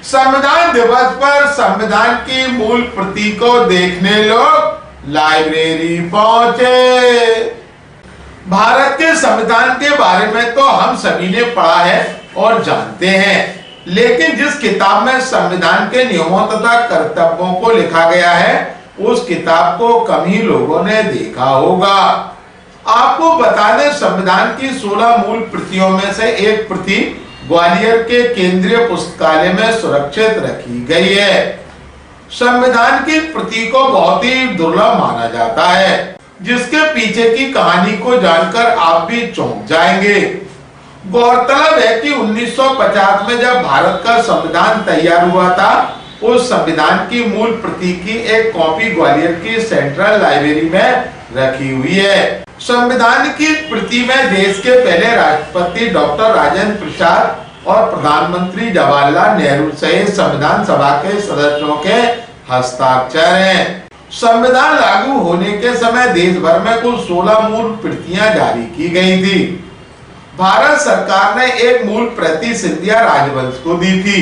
संविधान दिवस पर संविधान की मूल प्रति को देखने लोग लाइब्रेरी पहुंचे। भारत के संविधान के बारे में तो हम सभी ने पढ़ा है और जानते हैं, लेकिन जिस किताब में संविधान के नियमों तथा कर्तव्यों को लिखा गया है उस किताब को कम ही लोगों ने देखा होगा। आपको बता दें, संविधान की 16 मूल प्रतियों में से एक प्रति ग्वालियर के केंद्रीय पुस्तकालय में सुरक्षित रखी गई है। संविधान की प्रति को बहुत ही दुर्लभ माना जाता है, जिसके पीछे की कहानी को जानकर आप भी चौंक जाएंगे। गौरतलब है कि 1950 में जब भारत का संविधान तैयार हुआ था, उस संविधान की मूल प्रति की एक कॉपी ग्वालियर की सेंट्रल लाइब्रेरी में रखी हुई है। संविधान की प्रति में देश के पहले राष्ट्रपति डॉक्टर राजेंद्र प्रसाद और प्रधानमंत्री जवाहरलाल नेहरू सहित संविधान सभा के सदस्यों के हस्ताक्षर हैं। संविधान लागू होने के समय देश भर में कुल 16 मूल प्रतियां जारी की गई थी। भारत सरकार ने एक मूल प्रति सिंधिया राजवंश को दी थी।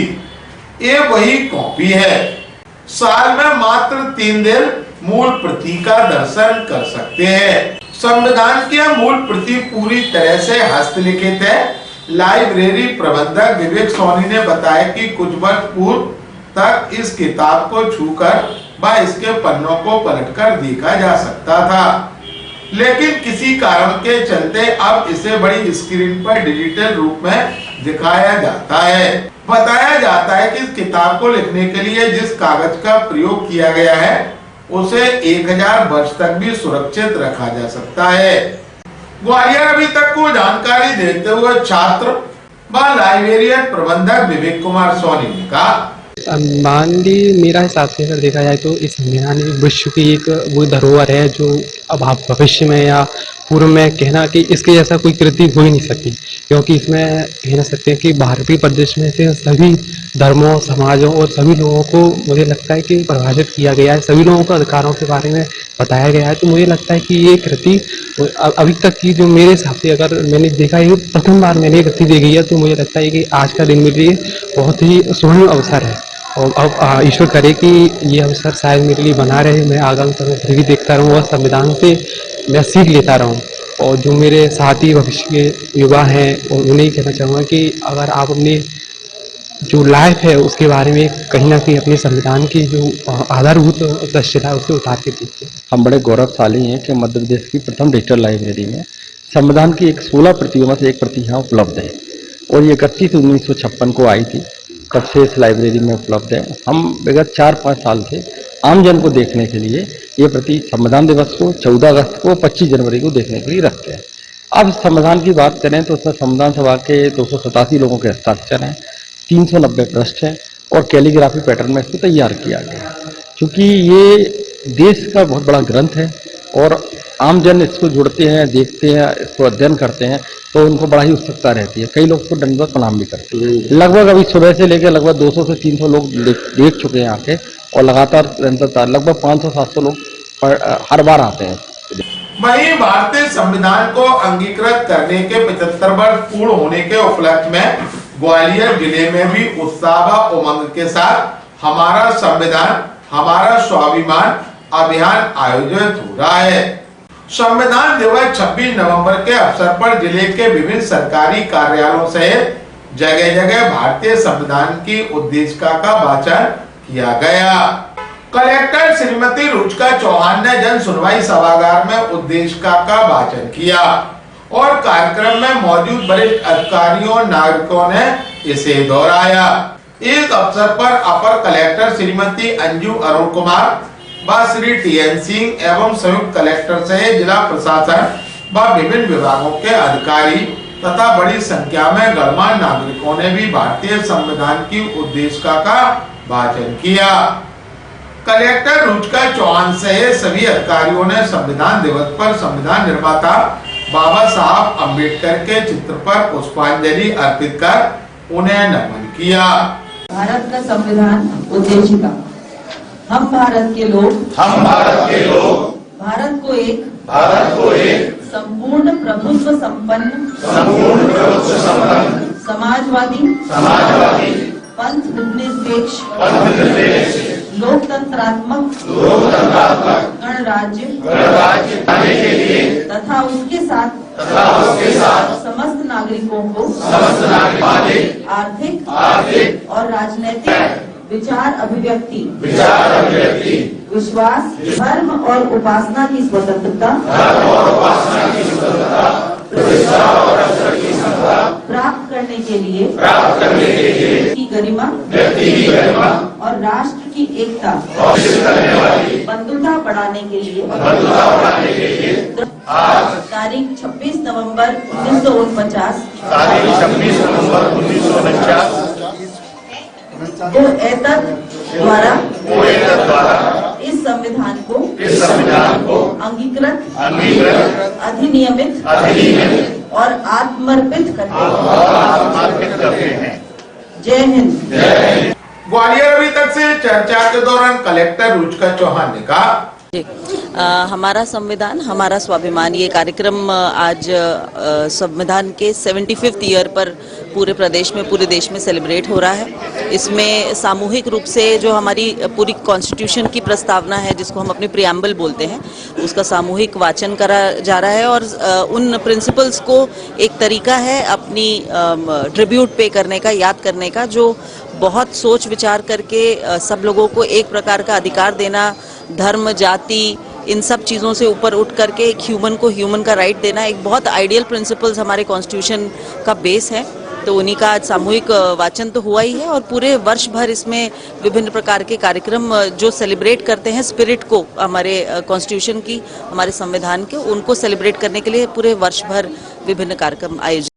ये वही कॉपी है। साल में मात्र 3 दिन मूल प्रति का दर्शन कर सकते हैं। संविधान की मूल प्रति पूरी तरह से हस्तलिखित है। लाइब्रेरी प्रबंधक विवेक सोनी ने बताया कि कुछ वर्ष पूर्व तक इस किताब को छूकर व इसके पन्नों को पलटकर देखा जा सकता था, लेकिन किसी कारण के चलते अब इसे बड़ी स्क्रीन पर डिजिटल रूप में दिखाया जाता है। बताया जाता है कि इस किताब को लिखने के लिए जिस कागज का प्रयोग किया गया है उसे 1000 वर्ष तक भी सुरक्षित रखा जा सकता है। ग्वालियर अभी तक को जानकारी देते हुए छात्र व लाइब्रेरियन प्रबंधक विवेक कुमार सोनी ने कहा, मान ली मेरा हिसाब से अगर देखा जाए तो इस संविधान विश्व की एक वो धरोहर है जो अब आप भविष्य में या पूर्व में कहना कि इसके जैसा कोई कृति हो ही नहीं सकती, क्योंकि इसमें कह ना सकते हैं कि भारतीय प्रदेश में से सभी धर्मों, समाजों और सभी लोगों को मुझे लगता है कि परिभाषित किया गया है, सभी लोगों के अधिकारों के बारे में बताया गया है। तो मुझे लगता है कि ये कृति अभी तक की जो मेरे हिसाब से अगर मैंने देखा है प्रथम बार मैंने ये कृति देखी है, तो मुझे लगता है कि आज का दिन मेरे लिए बहुत ही स्वर्ण अवसर है। और अब ईश्वर करे कि ये अवसर शायद मेरे लिए बना रहे, मैं आगामी समय फिर भी देखता रहूँ और संविधान से मैं सीख लेता रहूँ। और जो मेरे साथी भविष्य के युवा हैं और उन्हें कहना चाहूँगा कि अगर आप अपनी जो लाइफ है उसके बारे में कहीं ना कहीं अपने संविधान की जो आधारभूत दृश्यता है उसे उतार के देखिए। हम बड़े गौरवशाली हैं कि मध्य प्रदेश की प्रथम डिजिटल लाइब्रेरी में संविधान की 16 प्रतियों में से एक प्रति यहाँ उपलब्ध है और ये 31/1956 को आई थी, तब से इस लाइब्रेरी में उपलब्ध है। हम विगत 4-5 साल से आम जन को देखने के लिए ये प्रति संविधान दिवस को 14 अगस्त को 25 जनवरी को देखने के लिए रखते हैं। अब संविधान की बात करें तो उसमें संविधान सभा के 287 लोगों के हस्ताक्षर हैं, 390 पृष्ठ हैं और कैलीग्राफी पैटर्न में इसको तैयार किया गया है। क्योंकि ये देश का बहुत बड़ा ग्रंथ है और आम जन इसको जुड़ते हैं, देखते हैं, इसको अध्ययन करते हैं तो उनको बड़ा ही उत्सुकता रहती है। कई लोग इसको दंडवत प्रणाम भी करते हैं। लगभग अभी सुबह से लेकर लगभग 200 से 300 लोग देख चुके हैं आके और लगातार लगभग 500-700 लोग हर बार आते हैं। वहीं भारतीय संविधान को अंगीकृत करने के 75 वर्ष पूर्ण होने के उपलक्ष्य में ग्वालियर जिले में भी उत्साह व उमंग के साथ हमारा संविधान हमारा स्वाभिमान अभियान आयोजित हो रहा है। संविधान दिवस 26 नवंबर के अवसर पर जिले के विभिन्न सरकारी कार्यालयों सहित जगह जगह भारतीय संविधान की उद्देशिका का वाचन किया गया। कलेक्टर श्रीमती रुचिका चौहान ने जन सुनवाई सभागार में उद्देशिका का वाचन किया और कार्यक्रम में मौजूद वरिष्ठ अधिकारियों और नागरिकों ने इसे दोहराया। इस अवसर पर अपर कलेक्टर श्रीमती अंजू अरुण कुमार व श्री TN सिंह एवं संयुक्त कलेक्टर सहित जिला प्रशासन व विभिन्न विभागों के अधिकारी तथा बड़ी संख्या में गणमान्य नागरिकों ने भी भारतीय संविधान की उद्देशिका का वाचन किया। कलेक्टर रुचिका चौहान सहित सभी अधिकारियों ने संविधान दिवस पर संविधान निर्माता बाबा साहब अम्बेडकर के चित्र पर पुष्पांजलि अर्पित कर उन्हें नमन किया। भारत का संविधान उद्देशिका। हम भारत के लोग भारत को एक संपूर्ण प्रभुत्व संपन्न समाजवादी पंथ निरपेक्ष लोकतंत्रात्मक गणराज्य तथा उसके साथ समस्त नागरिकों को आर्थिक और राजनैतिक विचार अभिव्यक्ति विश्वास धर्म और उपासना की स्वतंत्रता प्राप्त करने के लिए की गरिमा और राष्ट्र की एकता बंधुता बढ़ाने के लिए तारीख 26 नवंबर 1949 को एतद द्वारा इस संविधान को अंगीकृत अधिनियमित और आत्मर्पित करते हैं। जय हिंद। ग्वालियर अभी तक से चर्चा के दौरान कलेक्टर रुचिका चौहान ने कहा, हमारा संविधान हमारा स्वाभिमान ये कार्यक्रम आज संविधान के 75th ईयर पर पूरे प्रदेश में पूरे देश में सेलिब्रेट हो रहा है। इसमें सामूहिक रूप से जो हमारी पूरी कॉन्स्टिट्यूशन की प्रस्तावना है जिसको हम अपने प्रियम्बल बोलते हैं उसका सामूहिक वाचन करा जा रहा है और उन प्रिंसिपल्स को एक तरीका है अपनी ट्रिब्यूट पे करने का, याद करने का, जो बहुत सोच विचार करके सब लोगों को एक प्रकार का अधिकार देना, धर्म जाति इन सब चीज़ों से ऊपर उठ करके एक ह्यूमन को ह्यूमन का राइट देना एक बहुत आइडियल प्रिंसिपल्स हमारे कॉन्स्टिट्यूशन का बेस है। तो उन्हीं का आज सामूहिक वाचन तो हुआ ही है और पूरे वर्ष भर इसमें विभिन्न प्रकार के कार्यक्रम जो सेलिब्रेट करते हैं स्पिरिट को, हमारे कॉन्स्टिट्यूशन की, हमारे संविधान के, उनको सेलिब्रेट करने के लिए पूरे वर्ष भर विभिन्न कार्यक्रम आयोजित